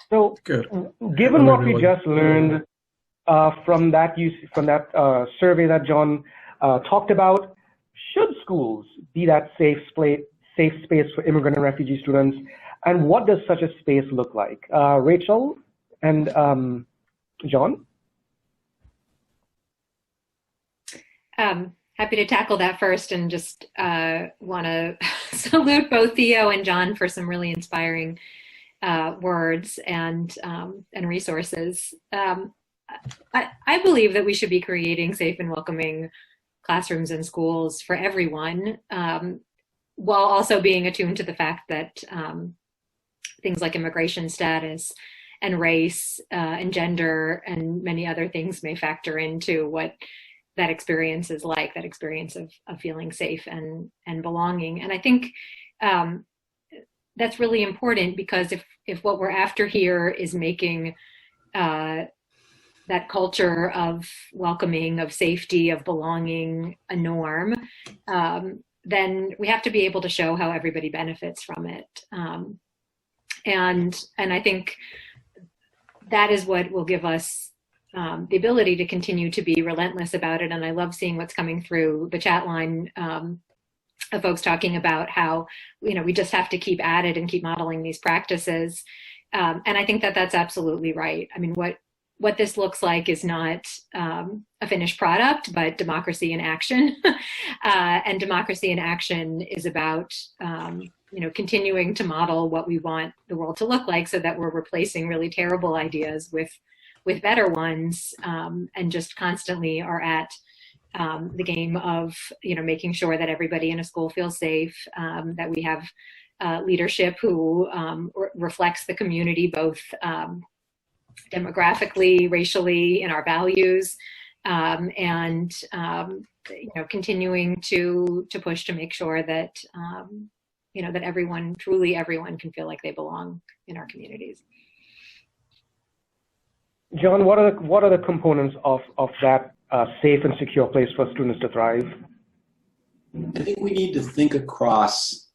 So, Good. Given what we just learned from that survey that John talked about, should schools be that safe space for immigrant and refugee students? And what does such a space look like? Rachel and John? Happy to tackle that first, and just want to salute both Theo and John for some really inspiring words and resources. I believe that we should be creating safe and welcoming classrooms and schools for everyone, while also being attuned to the fact that things like immigration status and race and gender and many other things may factor into what that experience is like, that experience of feeling safe and belonging. And I think that's really important, because if what we're after here is making that culture of welcoming, of safety, of belonging a norm, then we have to be able to show how everybody benefits from it. And I think that is what will give us the ability to continue to be relentless about it. And I love seeing what's coming through the chat line of folks talking about how, we just have to keep at it and keep modeling these practices. And I think that that's absolutely right. I mean, what this looks like is not a finished product, but democracy in action. And democracy in action is about, continuing to model what we want the world to look like, so that we're replacing really terrible ideas with better ones, and just constantly are at the game of, making sure that everybody in a school feels safe, that we have leadership who reflects the community, both demographically, racially, in our values, and continuing to push to make sure that that everyone, truly everyone, can feel like they belong in our communities. John, what are the components of that safe and secure place for students to thrive? I think we need to think across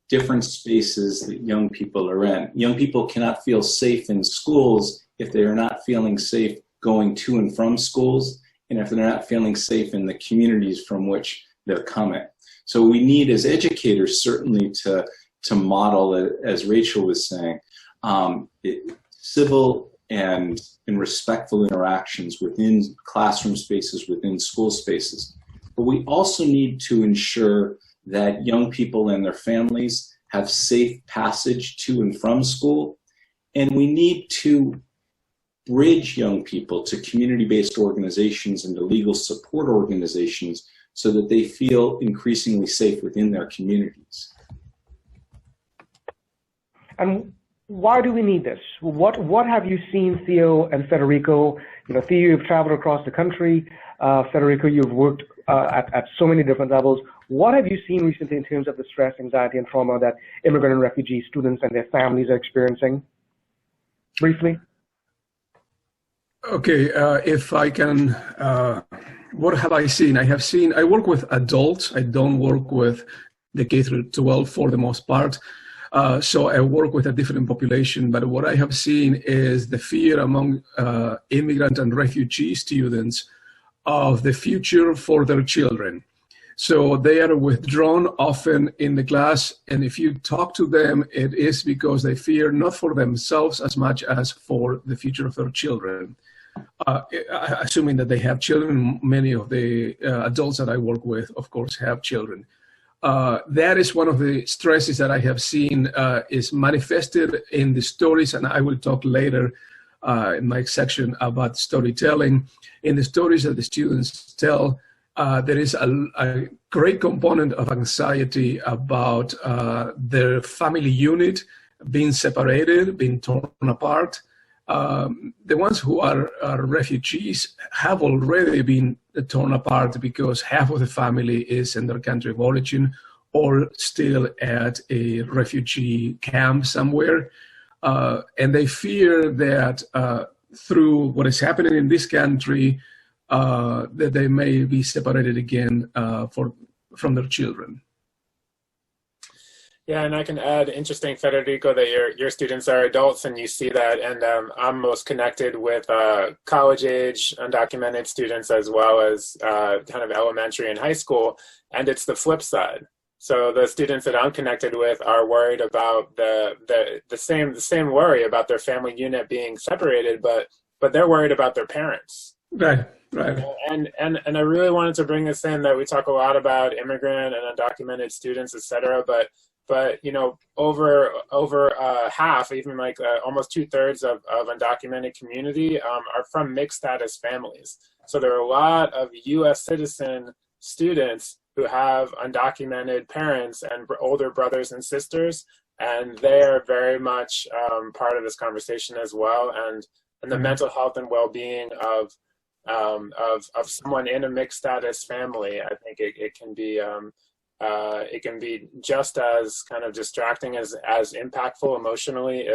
different spaces that young people are in. Young people cannot feel safe in schools if they are not feeling safe going to and from schools, and if they're not feeling safe in the communities from which they're coming. So we need, as educators, certainly to model it, as Rachel was saying, civil and respectful interactions within classroom spaces, within school spaces. But we also need to ensure that young people and their families have safe passage to and from school. And we need to bridge young people to community-based organizations and to legal support organizations so that they feel increasingly safe within their communities. And why do we need this? What have you seen, Theo and Federico? Theo, you've traveled across the country. Federico, you've worked at so many different levels. What have you seen recently in terms of the stress, anxiety, and trauma that immigrant and refugee students and their families are experiencing? Briefly. Okay, if I can, what have I seen? I work with adults. I don't work with the K through 12 for the most part. So I work with a different population, but what I have seen is the fear among immigrant and refugee students of the future for their children. So they are withdrawn often in the class, and if you talk to them, it is because they fear not for themselves as much as for the future of their children. Assuming that they have children, many of the adults that I work with, of course, have children. That is one of the stresses that I have seen is manifested in the stories, and I will talk later in my section about storytelling. In the stories that the students tell, there is a great component of anxiety about their family unit being separated, being torn apart. The ones who are refugees have already been torn apart because half of the family is in their country of origin or still at a refugee camp somewhere. And they fear that through what is happening in this country, that they may be separated again from their children. Yeah, and I can add, interesting, Federico, that your students are adults and you see that. And I'm most connected with college-age undocumented students as well as kind of elementary and high school. And it's the flip side. So the students that I'm connected with are worried about the same worry about their family unit being separated, but they're worried about their parents. Right, right. And I really wanted to bring this in, that we talk a lot about immigrant and undocumented students, et cetera, but you know, over half, even like almost 2/3 of undocumented community are from mixed status families. So there are a lot of U.S. citizen students who have undocumented parents and older brothers and sisters, and they are very much part of this conversation as well. And the mental health and well-being of someone in a mixed status family, I think it can be just as kind of distracting as impactful emotionally,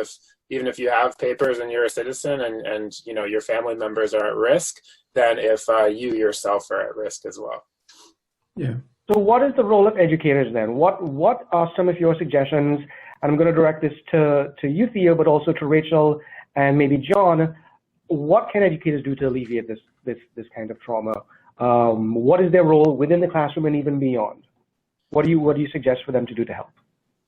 even if you have papers and you're a citizen and you know your family members are at risk, than if you yourself are at risk as well. Yeah. So what is the role of educators then? What are some of your suggestions? And I'm going to direct this to you, Theo, but also to Rachel and maybe John. What can educators do to alleviate this kind of trauma? What is their role within the classroom and even beyond? What do you suggest for them to do to help?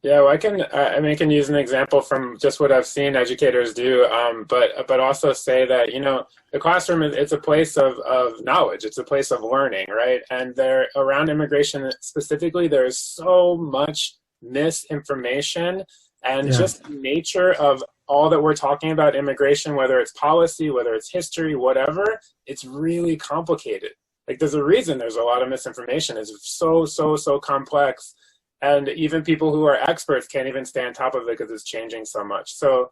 Yeah, well, I can use an example from just what I've seen educators do, but also say that, you know, the classroom it's a place of knowledge, it's a place of learning, right? And there, around immigration specifically, there's so much misinformation, and just the nature of all that we're talking about immigration, whether it's policy, whether it's history, whatever, it's really complicated. Like, there's a reason there's a lot of misinformation. It's so complex. And even people who are experts can't even stay on top of it because it's changing so much. So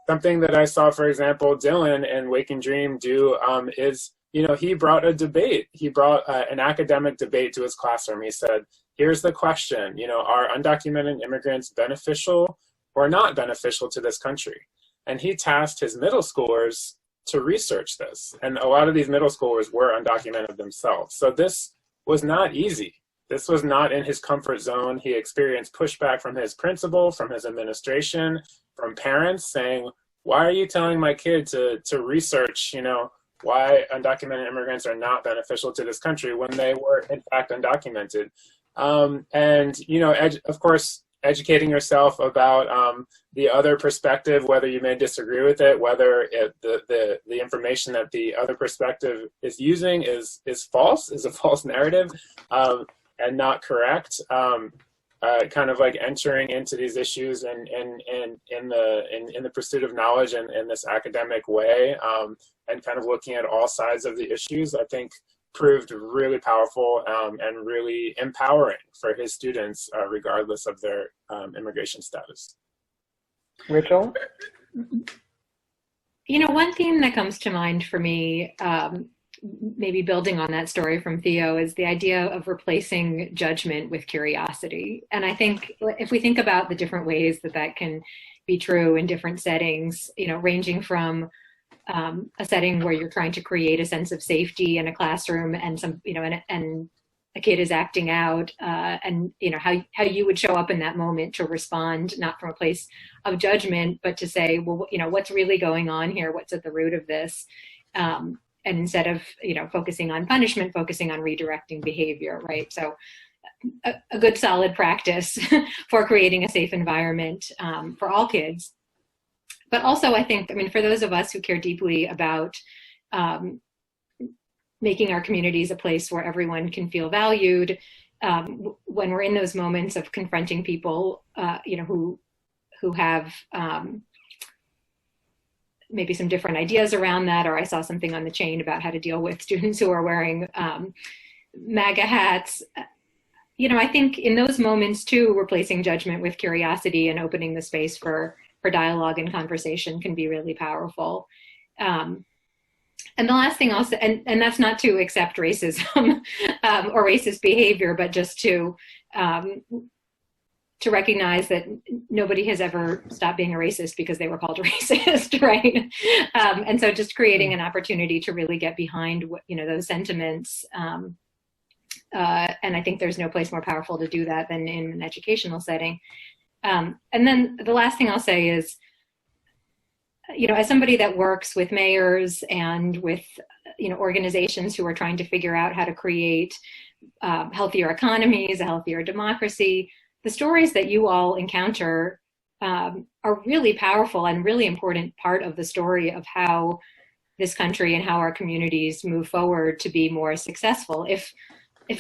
something that I saw, for example, Dylan and Waking Dream do is, you know, he brought a debate. He brought an academic debate to his classroom. He said, here's the question, you know, are undocumented immigrants beneficial or not beneficial to this country? And he tasked his middle schoolers to research this. And a lot of these middle schoolers were undocumented themselves. So this was not easy. This was not in his comfort zone. He experienced pushback from his principal, from his administration, from parents saying, why are you telling my kid to research, you know, why undocumented immigrants are not beneficial to this country when they were in fact undocumented? And, you know, of course, educating yourself about the other perspective, whether you may disagree with it, whether the information that the other perspective is using is false, is a false narrative, and not correct. Kind of like entering into these issues and in the pursuit of knowledge and in this academic way, and kind of looking at all sides of the issues, I think proved really powerful and really empowering for his students, regardless of their immigration status. Rachel? You know, one theme that comes to mind for me, maybe building on that story from Theo, is the idea of replacing judgment with curiosity. And I think if we think about the different ways that can be true in different settings, you know, ranging from a setting where you're trying to create a sense of safety in a classroom and some, you know, and a kid is acting out, and, you know, how you would show up in that moment to respond, not from a place of judgment, but to say, well, you know, what's really going on here? What's at the root of this? And instead of, you know, focusing on punishment, focusing on redirecting behavior, right? So a good solid practice for creating a safe environment for all kids. But also, I think, I mean, for those of us who care deeply about making our communities a place where everyone can feel valued, when we're in those moments of confronting people, you know, who have maybe some different ideas around that, or I saw something on the chain about how to deal with students who are wearing MAGA hats. You know, I think in those moments too, replacing judgment with curiosity and opening the space for dialogue and conversation can be really powerful. And the last thing also, and that's not to accept racism or racist behavior, but just to recognize that nobody has ever stopped being a racist because they were called a racist, right? And so just creating an opportunity to really get behind, you know, those sentiments. And I think there's no place more powerful to do that than in an educational setting. And then the last thing I'll say is, as somebody that works with mayors and with, organizations who are trying to figure out how to create healthier economies, a healthier democracy, the stories that you all encounter are really powerful and really important part of the story of how this country and how our communities move forward to be more successful. If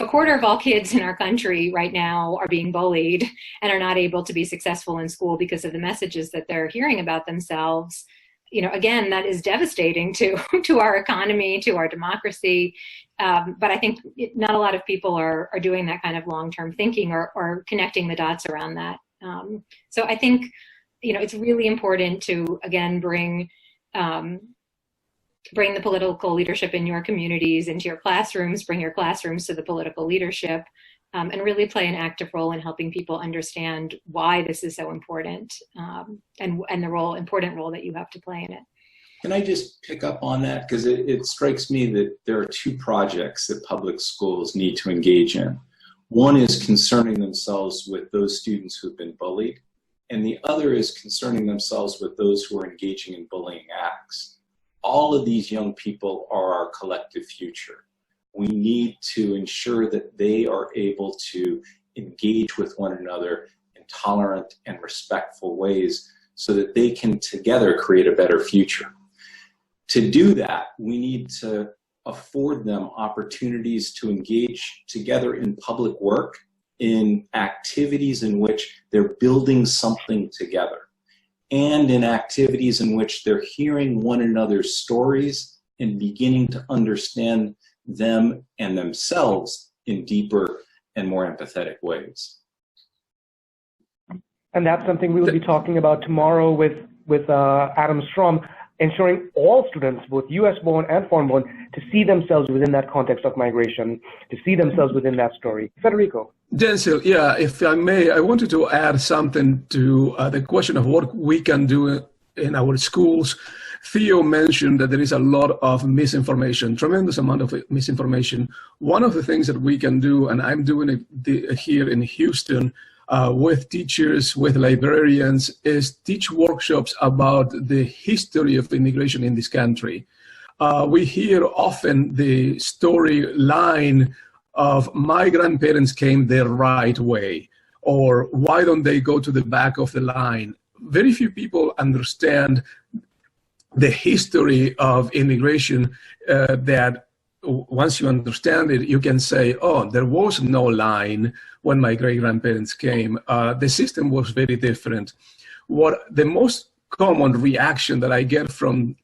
a quarter of all kids in our country right now are being bullied and are not able to be successful in school because of the messages that they're hearing about themselves, again, that is devastating to our economy, to our democracy. But I think not a lot of people are doing that kind of long-term thinking or connecting the dots around that. So I think, it's really important to, again, bring the political leadership in your communities into your classrooms, bring your classrooms to the political leadership, and really play an active role in helping people understand why this is so important, and the important role that you have to play in it. Can I just pick up on that? Because it strikes me that there are two projects that public schools need to engage in. One is concerning themselves with those students who've been bullied, and the other is concerning themselves with those who are engaging in bullying acts. All of these young people are our collective future. We need to ensure that they are able to engage with one another in tolerant and respectful ways so that they can together create a better future. To do that, we need to afford them opportunities to engage together in public work, in activities in which they're building something together, and in activities in which they're hearing one another's stories and beginning to understand them and themselves in deeper and more empathetic ways. And that's something we will be talking about tomorrow with Adam Strom, ensuring all students, both US-born and foreign-born, to see themselves within that context of migration, to see themselves within that story. Federico. Denzil, yeah, if I may, I wanted to add something to the question of what we can do in our schools. Theo mentioned that there is a lot of misinformation, tremendous amount of misinformation. One of the things that we can do, and I'm doing it here in Houston with teachers, with librarians, is teach workshops about the history of immigration in this country. We hear often the storyline of my grandparents came the right way, or why don't they go to the back of the line? Very few people understand the history of immigration, that once you understand it, you can say, oh, there was no line when my great-grandparents came. The system was very different. What the most common reaction that I get from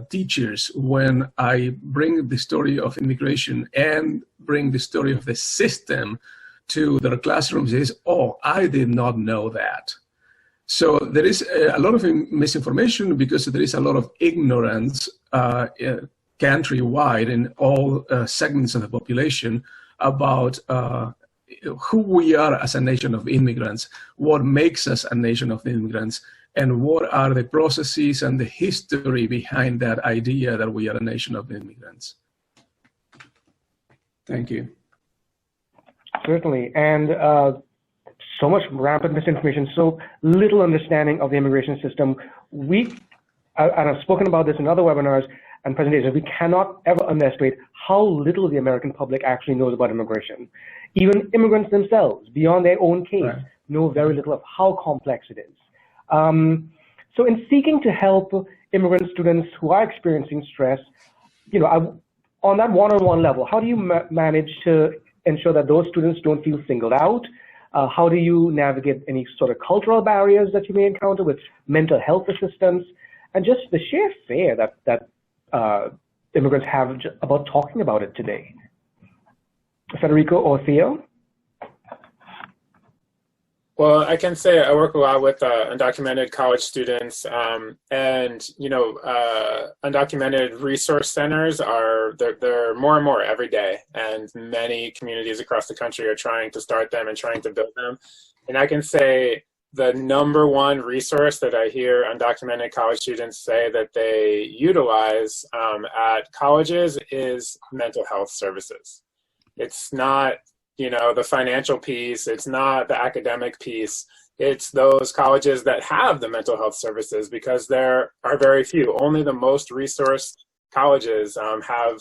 teachers when I bring the story of immigration and bring the story of the system to their classrooms is, oh, I did not know that. So there is a lot of misinformation because there is a lot of ignorance countrywide in all segments of the population about who we are as a nation of immigrants, what makes us a nation of immigrants, and what are the processes and the history behind that idea that we are a nation of immigrants. Thank you. Certainly. And so much rampant misinformation, so little understanding of the immigration system. And I've spoken about this in other webinars and presentations, we cannot ever underestimate how little the American public actually knows about immigration. Even immigrants themselves, beyond their own case, right, know very little of how complex it is. So in seeking to help immigrant students who are experiencing stress, on that one-on-one level, how do you manage to ensure that those students don't feel singled out? How do you navigate any sort of cultural barriers that you may encounter with mental health assistance, and just the sheer fear that immigrants have about talking about it today? Federico or Theo? Well, I can say I work a lot with undocumented college students, and undocumented resource centers they're more and more every day, and many communities across the country are trying to start them and trying to build them. And I can say the number one resource that I hear undocumented college students say that they utilize at colleges is mental health services. It's not, the financial piece. It's not the academic piece. It's those colleges that have the mental health services, because there are very few. Only the most resourced colleges have,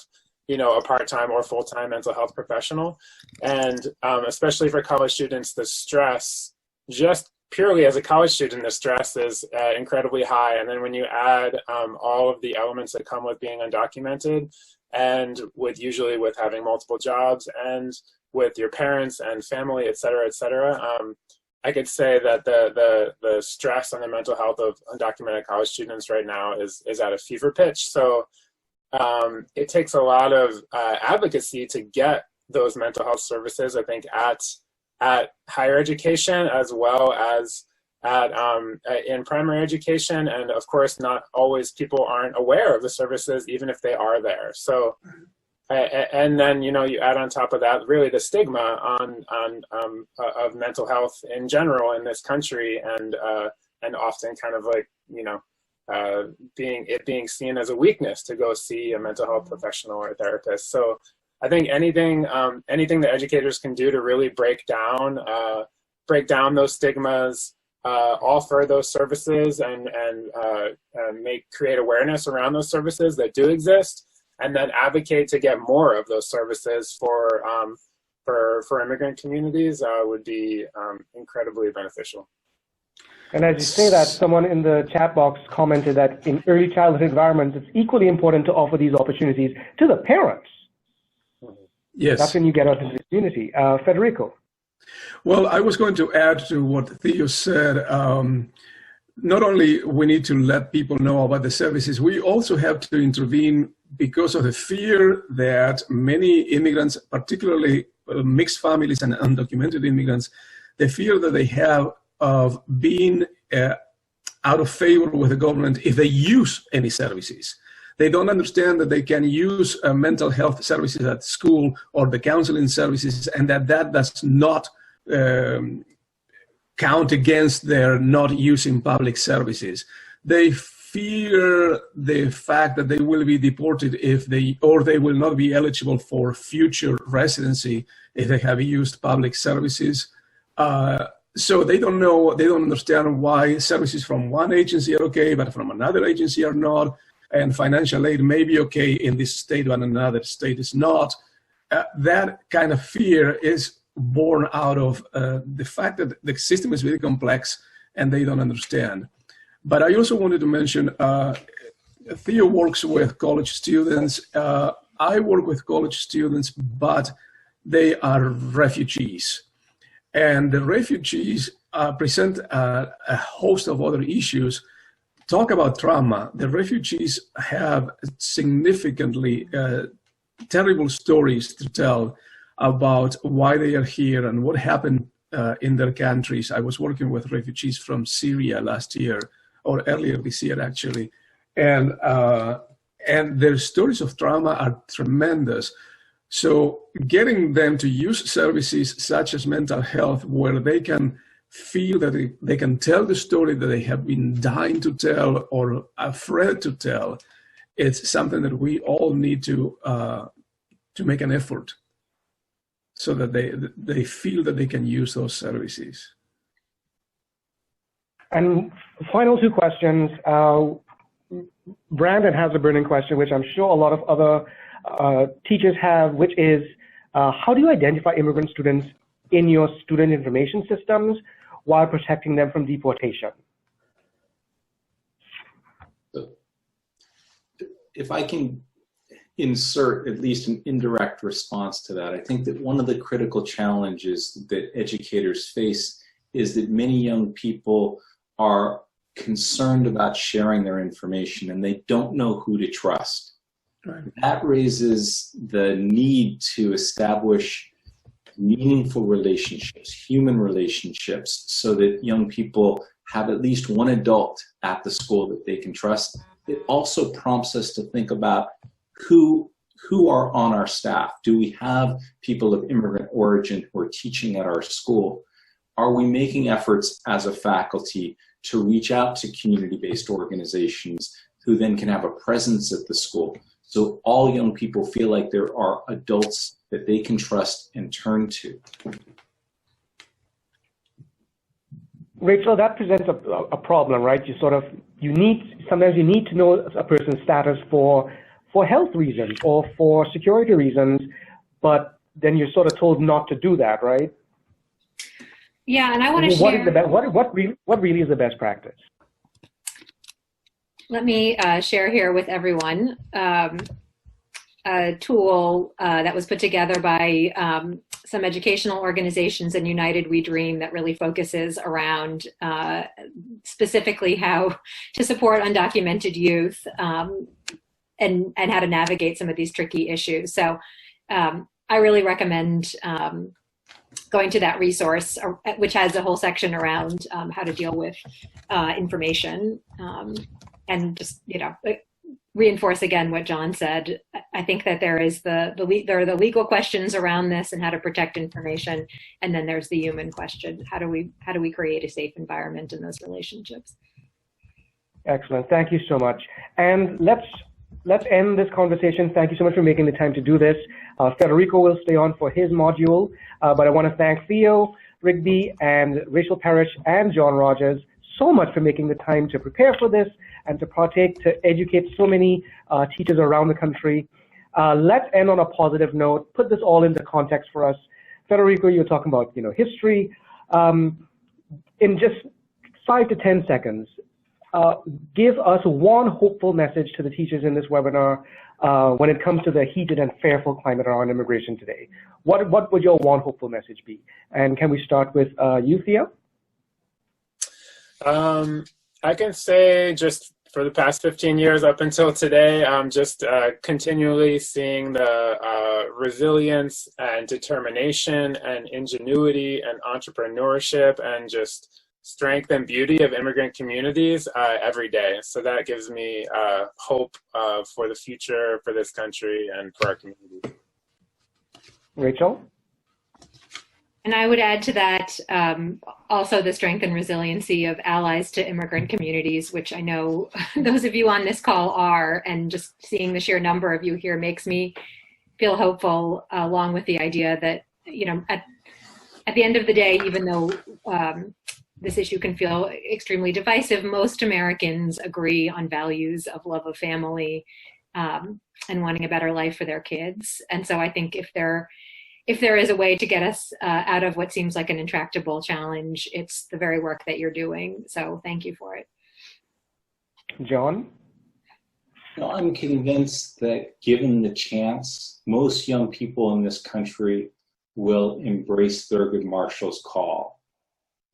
a part-time or full-time mental health professional. And especially for college students, the stress, just purely as a college student, the stress is incredibly high. And then when you add all of the elements that come with being undocumented, and usually with having multiple jobs, and with your parents and family, et cetera, I could say that the stress on the mental health of undocumented college students right now is at a fever pitch. So it takes a lot of advocacy to get those mental health services, I think, at higher education, as well as in primary education. And of course, not always people aren't aware of the services, even if they are there. So, and then, you add on top of that, really the stigma of mental health in general in this country, and often kind of like, being seen as a weakness to go see a mental health professional or a therapist. So I think anything that educators can do to really break down those stigmas, offer those services, and create awareness around those services that do exist, and then advocate to get more of those services for immigrant communities would be incredibly beneficial. And as you say that, someone in the chat box commented that in early childhood environments, it's equally important to offer these opportunities to the parents. Yes. That's when you get out into the community. Federico. Well, I was going to add to what Theo said. Not only we need to let people know about the services, we also have to intervene because of the fear that many immigrants, particularly mixed families and undocumented immigrants, the fear that they have of being out of favor with the government if they use any services. They don't understand that they can use mental health services at school or the counseling services, and that does not count against their not using public services. They fear the fact that they will be deported if they will not be eligible for future residency if they have used public services. So they don't understand why services from one agency are okay, but from another agency are not, and financial aid may be okay in this state, but another state is not. That kind of fear is born out of the fact that the system is very complex and they don't understand. But I also wanted to mention, Theo works with college students. I work with college students, but they are refugees. And the refugees present a host of other issues. Talk about trauma. The refugees have significantly terrible stories to tell about why they are here and what happened in their countries. I was working with refugees from Syria last year, or earlier this year actually, and their stories of trauma are tremendous. So getting them to use services such as mental health, where they can feel that they can tell the story that they have been dying to tell or afraid to tell, it's something that we all need to make an effort so that they feel that they can use those services. And final two questions. Brandon has a burning question, which I'm sure a lot of other teachers have, which is, how do you identify immigrant students in your student information systems while protecting them from deportation? If I can insert at least an indirect response to that, I think that one of the critical challenges that educators face is that many young people are concerned about sharing their information and they don't know who to trust. Right. That raises the need to establish meaningful relationships, human relationships, so that young people have at least one adult at the school that they can trust. It also prompts us to think about who are on our staff. Do we have people of immigrant origin who are teaching at our school? Are we making efforts as a faculty to reach out to community-based organizations who then can have a presence at the school? So all young people feel like there are adults that they can trust and turn to. Rachel, that presents a problem, right? Sometimes you need to know a person's status for health reasons or for security reasons, but then you're sort of told not to do that, right? Yeah, and I want to share. What really is the best practice? Let me share here with everyone a tool that was put together by some educational organizations and United We Dream that really focuses around specifically how to support undocumented youth and how to navigate some of these tricky issues. So I really recommend going to that resource, which has a whole section around how to deal with information and just, reinforce again what John said. I think that there are the legal questions around this and how to protect information, and then there's the human question: how do we create a safe environment in those relationships? Excellent, thank you so much. And let's end this conversation. Thank you so much for making the time to do this. Federico will stay on for his module, but I want to thank Theo Rigby and Rachel Peric and John Rogers so much for making the time to prepare for this and to partake, to educate so many teachers around the country. Let's end on a positive note, put this all into context for us. Federico, you're talking about history. In just 5 to 10 seconds, give us one hopeful message to the teachers in this webinar when it comes to the heated and fearful climate around immigration today. What would your one hopeful message be? And can we start with you, Theo? I can say just for the past 15 years up until today, I'm just continually seeing the resilience and determination and ingenuity and entrepreneurship and just strength and beauty of immigrant communities every day. So that gives me hope for the future, for this country, and for our community. Rachel? And I would add to that also the strength and resiliency of allies to immigrant communities, which I know those of you on this call are, and just seeing the sheer number of you here makes me feel hopeful, along with the idea that, at the end of the day, even though this issue can feel extremely divisive, most Americans agree on values of love of family and wanting a better life for their kids. And so I think if there is a way to get us out of what seems like an intractable challenge, it's the very work that you're doing. So thank you for it. John? I'm convinced that given the chance, most young people in this country will embrace Thurgood Marshall's call.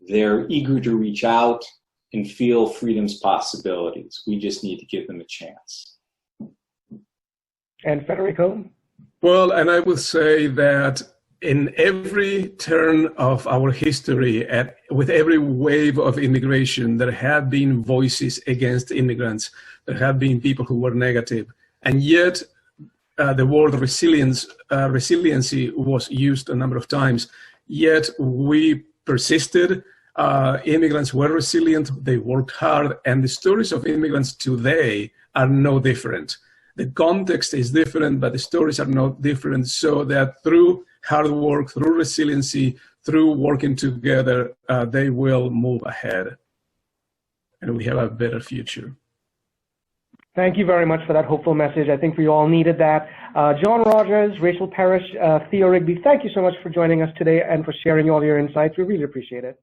They're eager to reach out and feel freedom's possibilities. We just need to give them a chance. And Federico? Well, and I would say that in every turn of our history, with every wave of immigration, there have been voices against immigrants. There have been people who were negative. And yet, the word resiliency was used a number of times. Yet, we persisted. Immigrants were resilient. They worked hard. And the stories of immigrants today are no different. The context is different, but the stories are not different, so that through hard work, through resiliency, through working together, they will move ahead. And we have a better future. Thank you very much for that hopeful message. I think we all needed that. John Rogers, Rachel Peric, Theo Rigby, thank you so much for joining us today and for sharing all your insights. We really appreciate it.